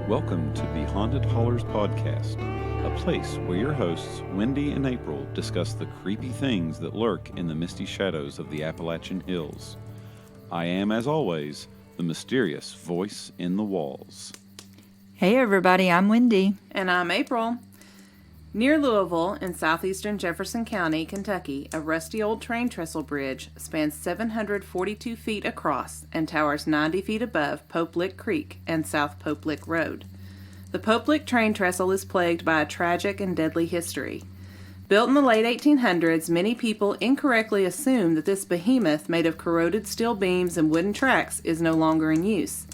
Welcome to the Haunted Hollers Podcast, a place where your hosts, Wendy and April, discuss the creepy things that lurk in the misty shadows of the Appalachian Hills. I am, as always, the mysterious voice in the walls. Hey everybody, I'm Wendy. And I'm April. Near Louisville, in southeastern Jefferson County, Kentucky, a rusty old train trestle bridge spans 742 feet across and towers 90 feet above Pope Lick Creek and South Pope Lick Road. The Pope Lick Train Trestle is plagued by a tragic and deadly history. Built in the late 1800s, many people incorrectly assume that this behemoth made of corroded steel beams and wooden tracks is no longer in use.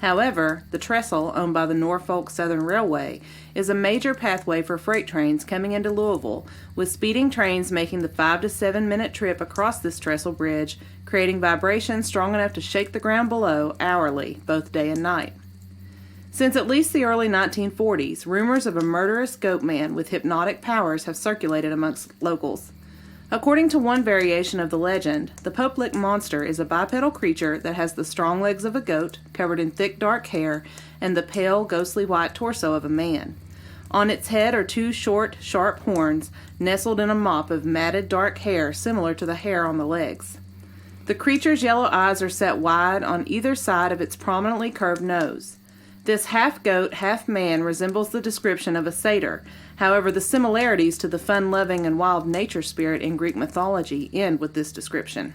However, the trestle, owned by the Norfolk Southern Railway, is a major pathway for freight trains coming into Louisville, with speeding trains making the 5 to 7 minute trip across this trestle bridge, creating vibrations strong enough to shake the ground below hourly, both day and night. Since at least the early 1940s, rumors of a murderous Goatman with hypnotic powers have circulated amongst locals. According to one variation of the legend, the Pope Lick monster is a bipedal creature that has the strong legs of a goat, covered in thick dark hair, and the pale, ghostly white torso of a man. On its head are two short, sharp horns, nestled in a mop of matted dark hair similar to the hair on the legs. The creature's yellow eyes are set wide on either side of its prominently curved nose. This half-goat, half-man resembles the description of a satyr. However, the similarities to the fun-loving and wild nature spirit in Greek mythology end with this description.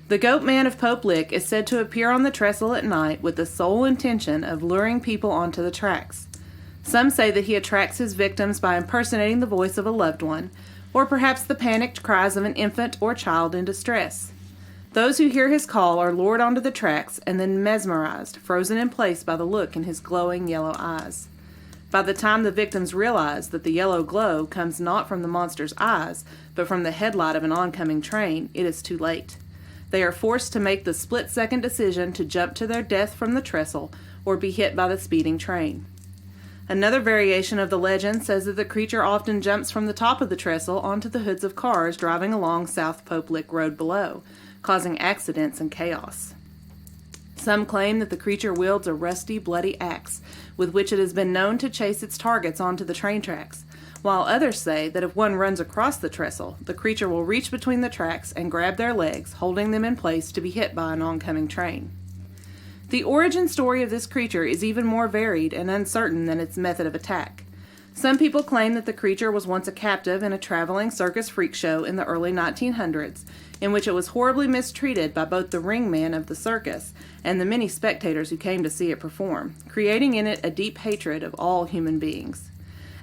The Goatman of Pope Lick is said to appear on the trestle at night with the sole intention of luring people onto the tracks. Some say that he attracts his victims by impersonating the voice of a loved one, or perhaps the panicked cries of an infant or child in distress. Those who hear his call are lured onto the tracks and then mesmerized, frozen in place by the look in his glowing yellow eyes. By the time the victims realize that the yellow glow comes not from the monster's eyes, but from the headlight of an oncoming train, it is too late. They are forced to make the split-second decision to jump to their death from the trestle or be hit by the speeding train. Another variation of the legend says that the creature often jumps from the top of the trestle onto the hoods of cars driving along South Pope Lick Road below, causing accidents and chaos. Some claim that the creature wields a rusty, bloody axe, with which it has been known to chase its targets onto the train tracks, while others say that if one runs across the trestle, the creature will reach between the tracks and grab their legs, holding them in place to be hit by an oncoming train. The origin story of this creature is even more varied and uncertain than its method of attack. Some people claim that the creature was once a captive in a traveling circus freak show in the early 1900s, in which it was horribly mistreated by both the ringman of the circus and the many spectators who came to see it perform, creating in it a deep hatred of all human beings.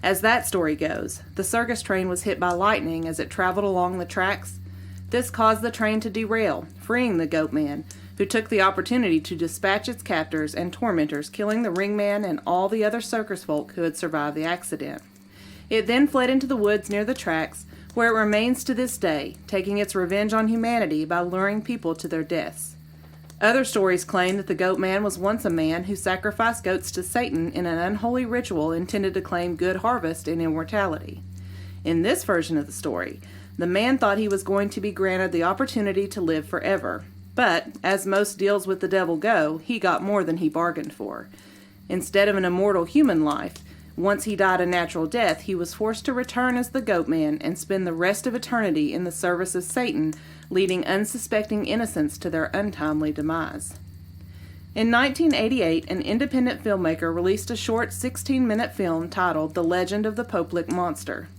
As that story goes, the circus train was hit by lightning as it traveled along the tracks. This caused the train to derail, freeing the Goatman, who took the opportunity to dispatch its captors and tormentors, killing the ringman and all the other circus folk who had survived the accident. It then fled into the woods near the tracks, where it remains to this day, taking its revenge on humanity by luring people to their deaths. Other stories claim that the Goatman was once a man who sacrificed goats to Satan in an unholy ritual intended to claim good harvest and immortality. In this version of the story, the man thought he was going to be granted the opportunity to live forever. But, as most deals with the devil go, he got more than he bargained for. Instead of an immortal human life, once he died a natural death, he was forced to return as the Goatman and spend the rest of eternity in the service of Satan, leading unsuspecting innocents to their untimely demise. In 1988, an independent filmmaker released a short 16-minute film titled The Legend of the Pope Lick Monster.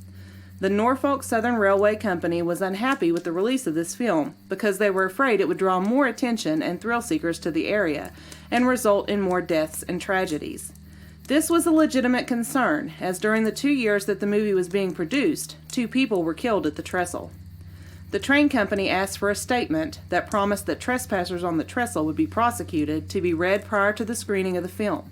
The Norfolk Southern Railway Company was unhappy with the release of this film because they were afraid it would draw more attention and thrill seekers to the area and result in more deaths and tragedies. This was a legitimate concern, as during the 2 years that the movie was being produced, 2 people were killed at the trestle. The train company asked for a statement that promised that trespassers on the trestle would be prosecuted to be read prior to the screening of the film.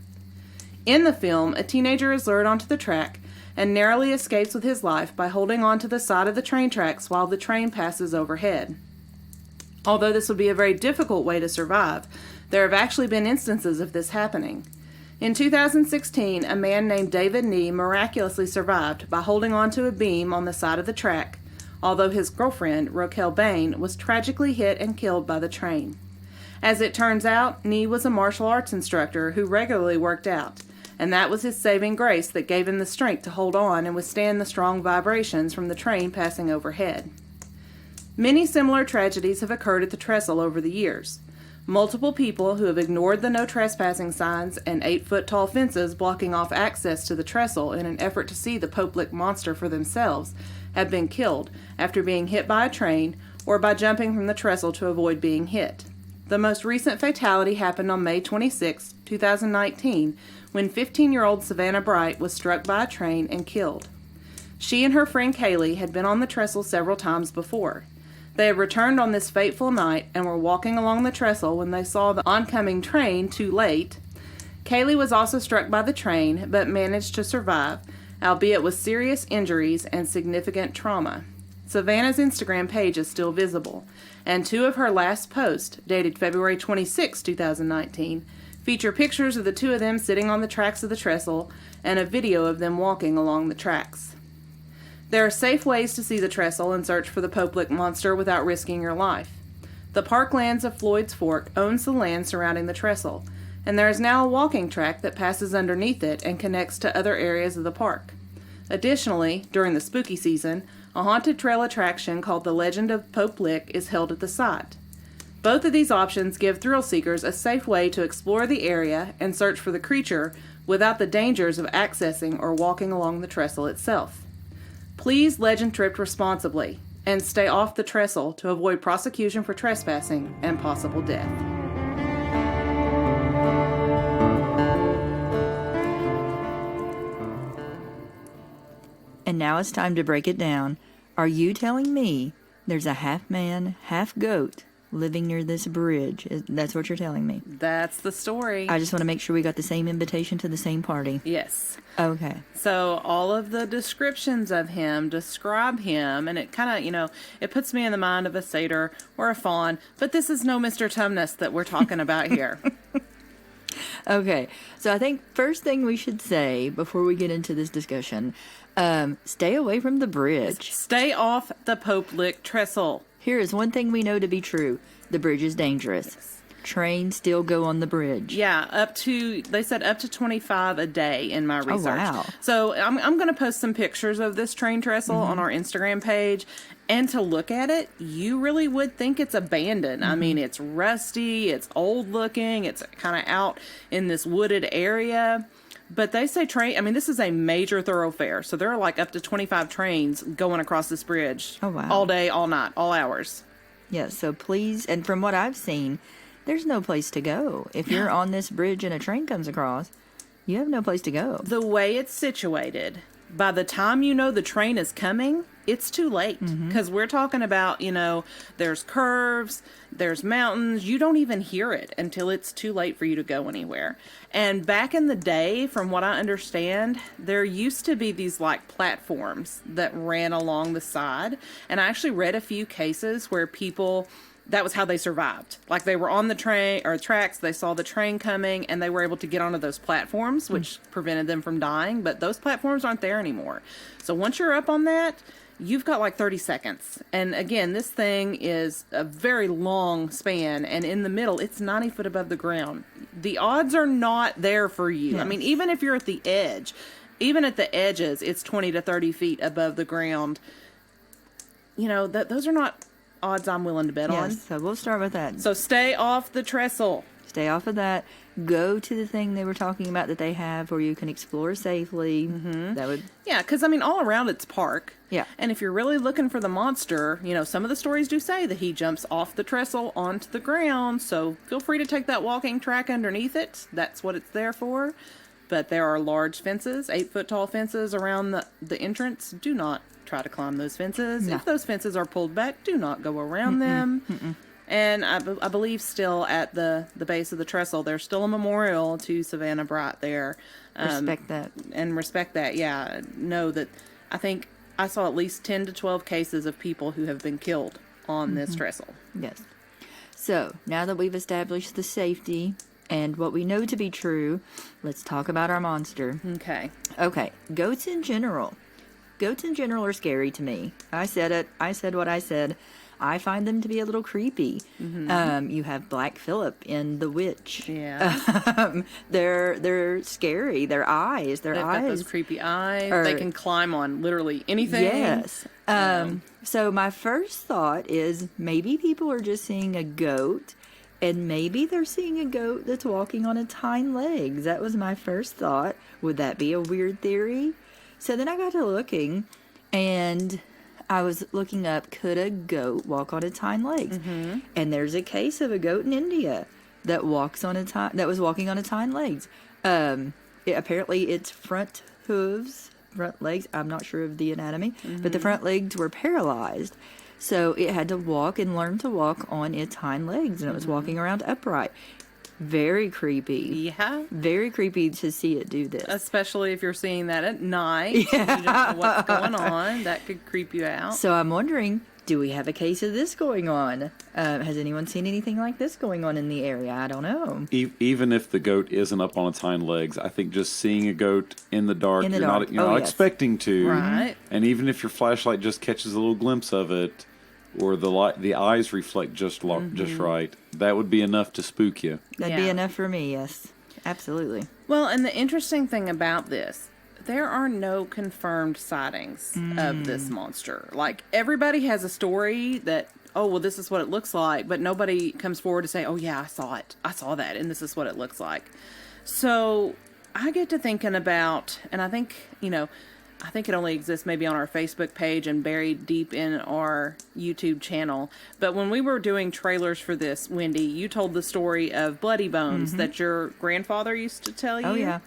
In the film, a teenager is lured onto the track and narrowly escapes with his life by holding on to the side of the train tracks while the train passes overhead. Although this would be a very difficult way to survive, there have actually been instances of this happening. In 2016, a man named David Nee miraculously survived by holding onto a beam on the side of the track, although his girlfriend, Raquel Bain, was tragically hit and killed by the train. As it turns out, Nee was a martial arts instructor who regularly worked out, and that was his saving grace that gave him the strength to hold on and withstand the strong vibrations from the train passing overhead. Many similar tragedies have occurred at the trestle over the years. Multiple people who have ignored the no trespassing signs and 8-foot-tall fences blocking off access to the trestle in an effort to see the Pope Lick monster for themselves have been killed after being hit by a train or by jumping from the trestle to avoid being hit. The most recent fatality happened on May 26, 2019, when 15-year-old Savannah Bright was struck by a train and killed. She and her friend Kaylee had been on the trestle several times before. They had returned on this fateful night and were walking along the trestle when they saw the oncoming train too late. Kaylee was also struck by the train, but managed to survive, albeit with serious injuries and significant trauma. Savannah's Instagram page is still visible, and 2 of her last posts, dated February 26, 2019, feature pictures of the 2 of them sitting on the tracks of the trestle and a video of them walking along the tracks. There are safe ways to see the trestle and search for the Pope Lick monster without risking your life. The Parklands of Floyd's Fork owns the land surrounding the trestle, and there is now a walking track that passes underneath it and connects to other areas of the park. Additionally, during the spooky season, a haunted trail attraction called the Legend of Pope Lick is held at the site. Both of these options give thrill seekers a safe way to explore the area and search for the creature without the dangers of accessing or walking along the trestle itself. Please legend trip responsibly and stay off the trestle to avoid prosecution for trespassing and possible death. And now it's time to break it down. Are you telling me there's a half man, half goat living near this bridge? That's what you're telling me? That's the story. I just want to make sure we got the same invitation to the same party. Yes. Okay. So all of the descriptions of him describe him, and it kind of, it puts me in the mind of a satyr or a fawn, but this is no Mr. Tumnus that we're talking about here. Okay. So I think first thing we should say before we get into this discussion, stay away from the bridge. Stay off the Pope Lick Trestle. Here is one thing we know to be true. The bridge is dangerous. Yes. Trains still go on the bridge. Yeah, they said up to 25 a day in my research. Oh, wow. So I'm going to post some pictures of this train trestle on our Instagram page. And to look at it, you really would think it's abandoned. I mean, it's rusty, it's old looking, it's kind of out in this wooded area. But they say this is a major thoroughfare. So there are like up to 25 trains going across this bridge. Oh, wow. All day, all night, all hours. Yeah, so please, and from what I've seen, there's no place to go. If you're on this bridge and a train comes across, you have no place to go. The way it's situated, by the time you know the train is coming, it's too late. Because we're talking about, there's curves, there's mountains. You don't even hear it until it's too late for you to go anywhere. And back in the day, from what I understand, there used to be these like platforms that ran along the side. And I actually read a few cases where that was how they survived. Like they were on the train or tracks, they saw the train coming, and they were able to get onto those platforms, which prevented them from dying. But those platforms aren't there anymore. So once you're up on that, you've got like 30 seconds. And again, this thing is a very long span, and in the middle, it's 90 foot above the ground. The odds are not there for you. Yes. I mean, even if you're at the edge, even at the edges, it's 20 to 30 feet above the ground. Those are not odds I'm willing to bet on. Yes, so we'll start with that. So stay off the trestle. Stay off of that. Go to the thing they were talking about that they have where you can explore safely. That would... Yeah, because, all around it's park. Yeah. And if you're really looking for the monster, some of the stories do say that he jumps off the trestle onto the ground, so feel free to take that walking track underneath it. That's what it's there for. But there are large fences, 8-foot-tall fences around the entrance. Do not try to climb those fences. No. If those fences are pulled back, do not go around them. And I believe still at the base of the trestle, there's still a memorial to Savannah Bright there. Respect that. And respect that, yeah. Know that I think I saw at least 10 to 12 cases of people who have been killed on this trestle. Yes. So, now that we've established the safety and what we know to be true, let's talk about our monster. Okay. Okay, goats in general. Goats in general are scary to me. I said it. I said what I said. I find them to be a little creepy. You have Black Phillip in The Witch. Yeah. They're scary. Their eyes. They've got those creepy eyes. They can climb on literally anything. Yes. So my first thought is maybe people are just seeing a goat, and maybe they're seeing a goat that's walking on its hind legs. That was my first thought. Would that be a weird theory? So then I got to looking, and I was looking up, could a goat walk on its hind legs? And there's a case of a goat in India that was walking on its hind legs. Apparently its front hooves, front legs, I'm not sure of the anatomy, but the front legs were paralyzed. So it had to walk and learn to walk on its hind legs, and it was walking around upright. Very creepy. Yeah. Very creepy to see it do this. Especially if you're seeing that at night. Yeah. And you don't know what's going on. That could creep you out. So I'm wondering, do we have a case of this going on? Has anyone seen anything like this going on in the area? I don't know. Even if the goat isn't up on its hind legs, I think just seeing a goat in the dark, you're not expecting to. Right. And even if your flashlight just catches a little glimpse of it, or the eyes reflect just right, that would be enough to spook you. That'd be enough for me, yes. Absolutely. Well, and the interesting thing about this, there are no confirmed sightings of this monster. Like, everybody has a story that, oh, well, this is what it looks like, but nobody comes forward to say, oh, yeah, I saw it. I saw that, and this is what it looks like. So I get to thinking about, and I think it only exists maybe on our Facebook page and buried deep in our YouTube channel. But when we were doing trailers for this, Wendy, you told the story of Bloody Bones that your grandfather used to tell you. Oh, yeah.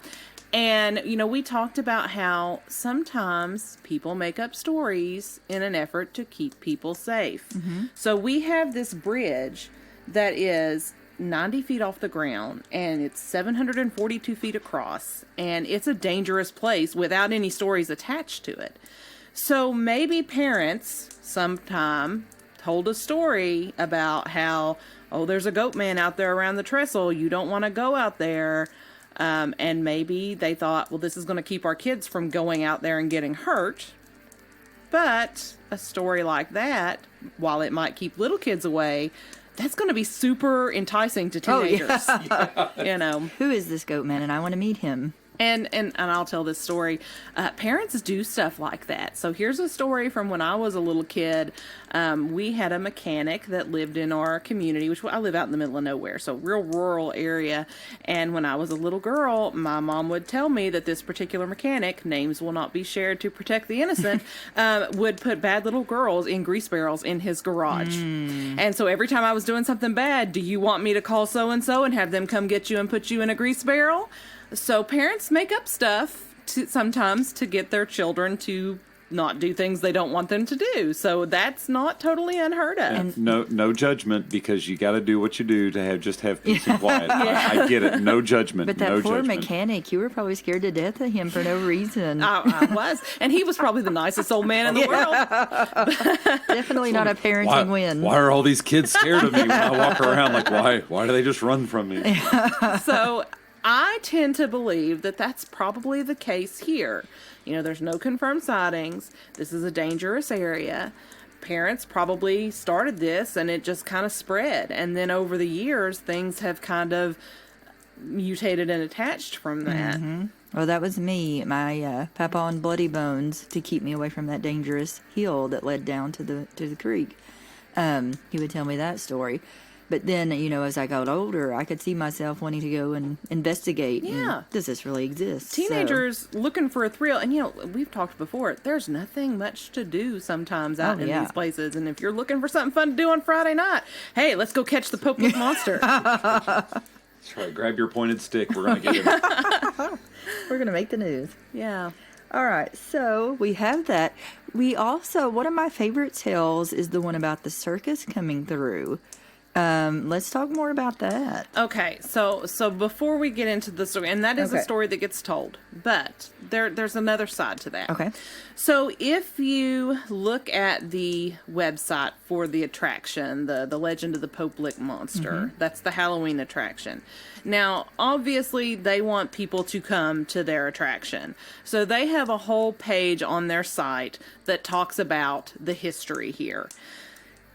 And, we talked about how sometimes people make up stories in an effort to keep people safe. So we have this bridge that is 90 feet off the ground, and it's 742 feet across, and it's a dangerous place without any stories attached to it. So maybe parents sometime told a story about how, oh, there's a Goatman out there around the trestle, you don't want to go out there, and maybe they thought, well, this is going to keep our kids from going out there and getting hurt. But a story like that, while it might keep little kids away, that's going to be super enticing to teenagers. Oh, yeah. Who is this Goatman? And I want to meet him. And I'll tell this story. Parents do stuff like that. So here's a story from when I was a little kid. We had a mechanic that lived in our community, which I live out in the middle of nowhere, so real rural area. And when I was a little girl, my mom would tell me that this particular mechanic, names will not be shared to protect the innocent, would put bad little girls in grease barrels in his garage. And so every time I was doing something bad, do you want me to call so-and-so and have them come get you and put you in a grease barrel? So parents make up stuff sometimes to get their children to not do things they don't want them to do. So that's not totally unheard of. And no judgment, because you got to do what you do to have peace and quiet. I get it. No judgment. But that poor judgment. Mechanic, you were probably scared to death of him for no reason. I was. And he was probably the nicest old man in the world. Definitely not a parenting win. Why are all these kids scared of me when I walk around? Like, why do they just run from me? So I tend to believe that that's probably the case here. There's no confirmed sightings. This is a dangerous area. Parents probably started this and it just kind of spread. And then over the years, things have kind of mutated and attached from that. Well, that was me. My papa on Bloody Bones, to keep me away from that dangerous hill that led down to the creek. He would tell me that story. But then, as I got older, I could see myself wanting to go and investigate. Yeah. Does this really exist? Teenagers looking for a thrill. And, we've talked before, there's nothing much to do sometimes out in these places. And if you're looking for something fun to do on Friday night, hey, let's go catch the Pope Lick monster. That's right. Grab your pointed stick. We're going to get him. We're going to make the news. Yeah. All right. So we have that. We also, one of my favorite tales is the one about the circus coming through. Let's talk more about that. Okay, so before we get into the story, and that is a story that gets told, but there's another side to that. Okay. So if you look at the website for the attraction, the Legend of the Pope Lick Monster, that's the Halloween attraction. Now, obviously, they want people to come to their attraction. So they have a whole page on their site that talks about the history here.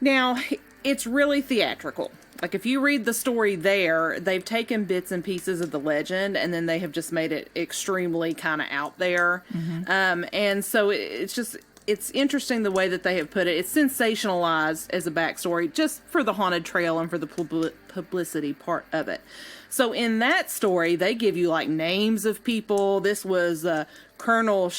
Now, it's really theatrical. Like, if you read the story there, they've taken bits and pieces of the legend, and then they have just made it extremely kind of out there. And so it's interesting the way that they have put it. It's sensationalized as a backstory just for the haunted trail and for the publicity part of it. So in that story, they give you like names of people. This was Colonel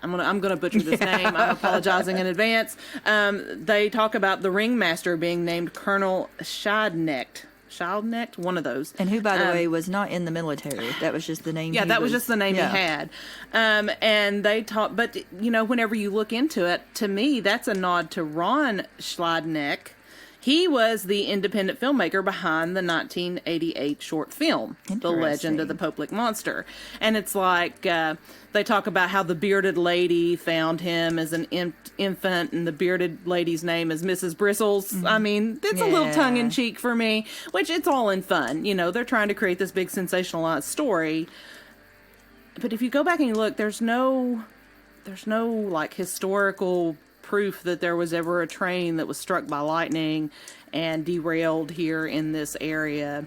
I'm gonna butcher this name. I'm apologizing in advance. They talk about the ringmaster being named Colonel Schildknecht, one of those. And who, by the way, was not in the military. That was just the name. Yeah, that was just the name he had. And they talk, but whenever you look into it, to me, that's a nod to Ron Schildknecht. He was the independent filmmaker behind the 1988 short film, The Legend of the Pope Lick Monster. And it's like, they talk about how the bearded lady found him as an infant, and the bearded lady's name is Mrs. Bristles. I mean, it's a little tongue-in-cheek for me, which it's all in fun. They're trying to create this big sensationalized story. But if you go back and you look, there's no like historical proof that there was ever a train that was struck by lightning and derailed here in this area.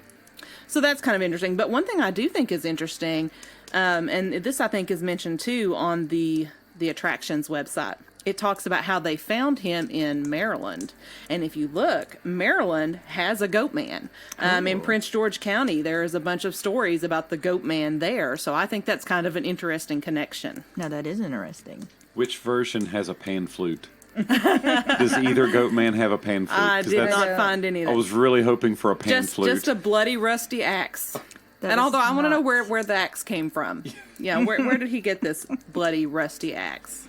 So that's kind of interesting. But one thing I do think is interesting, and this I think is mentioned too on the attractions website. It talks about how they found him in Maryland. And if you look, Maryland has a Goatman. In Prince George County, there is a bunch of stories about the Goatman there. So I think that's kind of an interesting connection. Now, that is interesting. Which version has a pan flute? Does either Goatman have a pan flute? I did not find any of that. I was really hoping for a pan flute. Just a bloody, rusty axe. And although I want to know where the axe came from. Yeah, where did he get this bloody, rusty axe?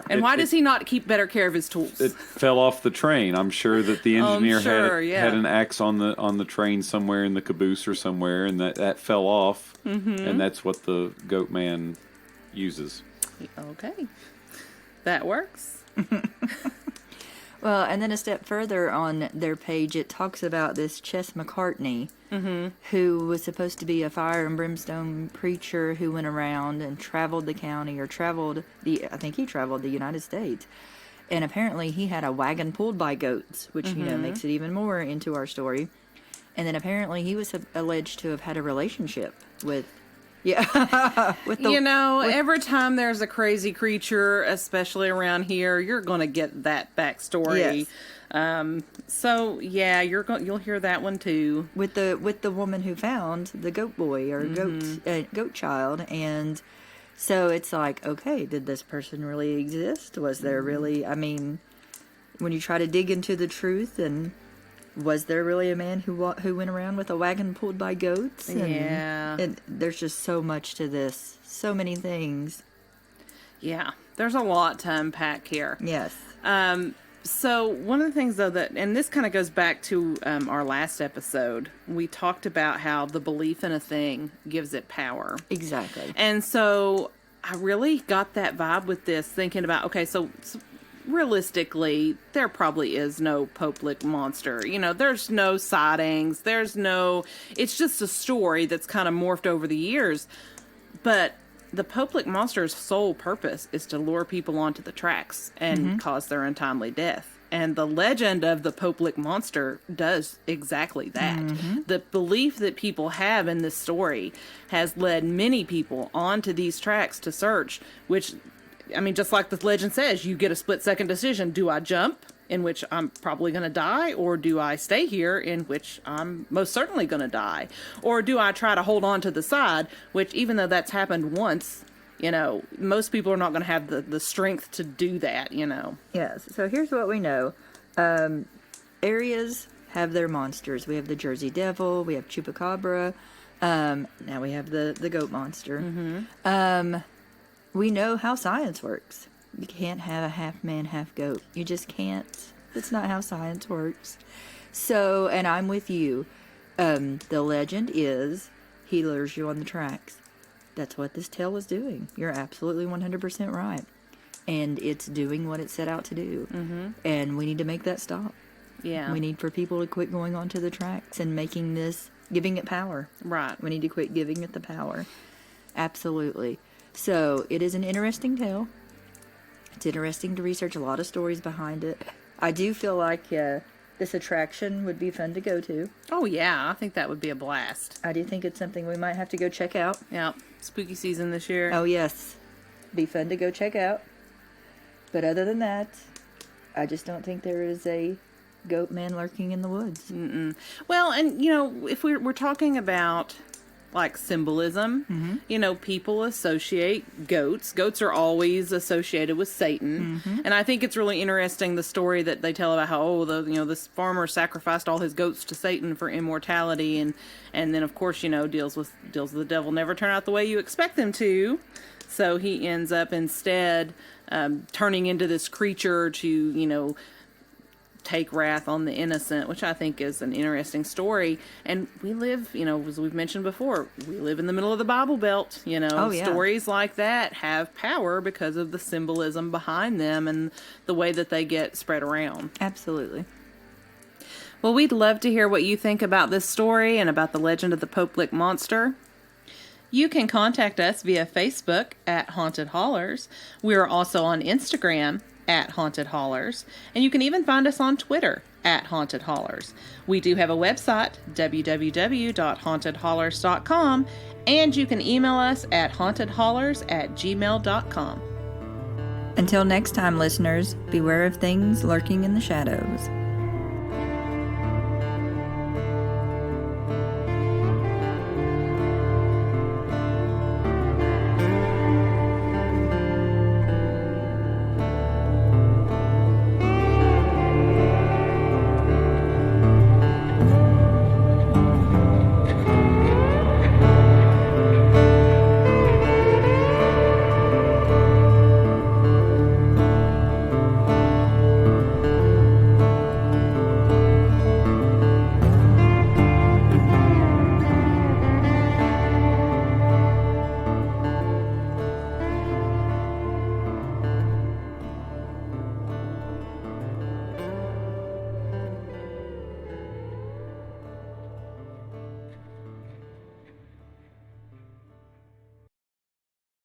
And why does he not keep better care of his tools? It fell off the train. I'm sure that the engineer had an axe on the train somewhere in the caboose or somewhere, and that fell off, and that's what the Goatman uses. Okay, that works. Well, and then a step further on their page, it talks about this Chess McCartney, who was supposed to be a fire and brimstone preacher who went around and traveled the county, or I think he traveled the United States. And apparently he had a wagon pulled by goats, which, makes it even more into our story. And then apparently he was alleged to have had a relationship with... every time there's a crazy creature, especially around here, you're going to get that backstory. Yes. You'll hear that one too. With the woman who found the goat boy or goat child, and so it's like, okay, did this person really exist? Was there really? I mean, when you try to dig into the truth, and was there really a man who went around with a wagon pulled by goats? And there's just so much to this. So many things. Yeah. There's a lot to unpack here. Yes. So one of the things, though, and this kind of goes back to our last episode, we talked about how the belief in a thing gives it power. Exactly. And so I really got that vibe with this, thinking about, okay, so realistically, there probably is no Pope Lick monster. There's no sightings. It's just a story that's kind of morphed over the years. But the Pope Lick monster's sole purpose is to lure people onto the tracks and cause their untimely death. And the legend of the Pope Lick monster does exactly that. The belief that people have in this story has led many people onto these tracks to search, which... I mean, just like the legend says, you get a split-second decision. Do I jump, in which I'm probably going to die, or do I stay here, in which I'm most certainly going to die? Or do I try to hold on to the side, which, even though that's happened once, most people are not going to have the strength to do that, Yes, so here's what we know. Areas have their monsters. We have the Jersey Devil, we have Chupacabra, now we have the goat monster. We know how science works. You can't have a half man, half goat. You just can't. That's not how science works. So, and I'm with you. The legend is he lures you on the tracks. That's what this tale is doing. You're absolutely 100% right. And it's doing what it set out to do. And we need to make that stop. Yeah. We need for people to quit going onto the tracks and giving it power. Right. We need to quit giving it the power. Absolutely. So, it is an interesting tale. It's interesting to research a lot of stories behind it. I do feel like this attraction would be fun to go to. Oh, yeah. I think that would be a blast. I do think it's something we might have to go check out. Yeah. Spooky season this year. Oh, yes. Be fun to go check out. But other than that, I just don't think there is a Goatman lurking in the woods. Well, and, if we're talking about, like, symbolism, people associate goats. Goats are always associated with Satan. And I think it's really interesting, the story that they tell about how, this farmer sacrificed all his goats to Satan for immortality. And then, of course, deals with the devil never turn out the way you expect them to. So he ends up instead turning into this creature to, take wrath on the innocent, which I think is an interesting story. And we live, as we've mentioned before, we live in the middle of the Bible Belt. Oh, yeah. Stories like that have power because of the symbolism behind them and the way that they get spread around. Absolutely. Well, we'd love to hear what you think about this story and about the legend of the Pope Lick monster. You can contact us via Facebook at Haunted Hollers. We are also on Instagram at Haunted Hollers, and you can even find us on Twitter at Haunted Hollers. We do have a website, www.hauntedhollers.com, and you can email us at hauntedhollers@gmail.com. Until next time, listeners, beware of things lurking in the shadows.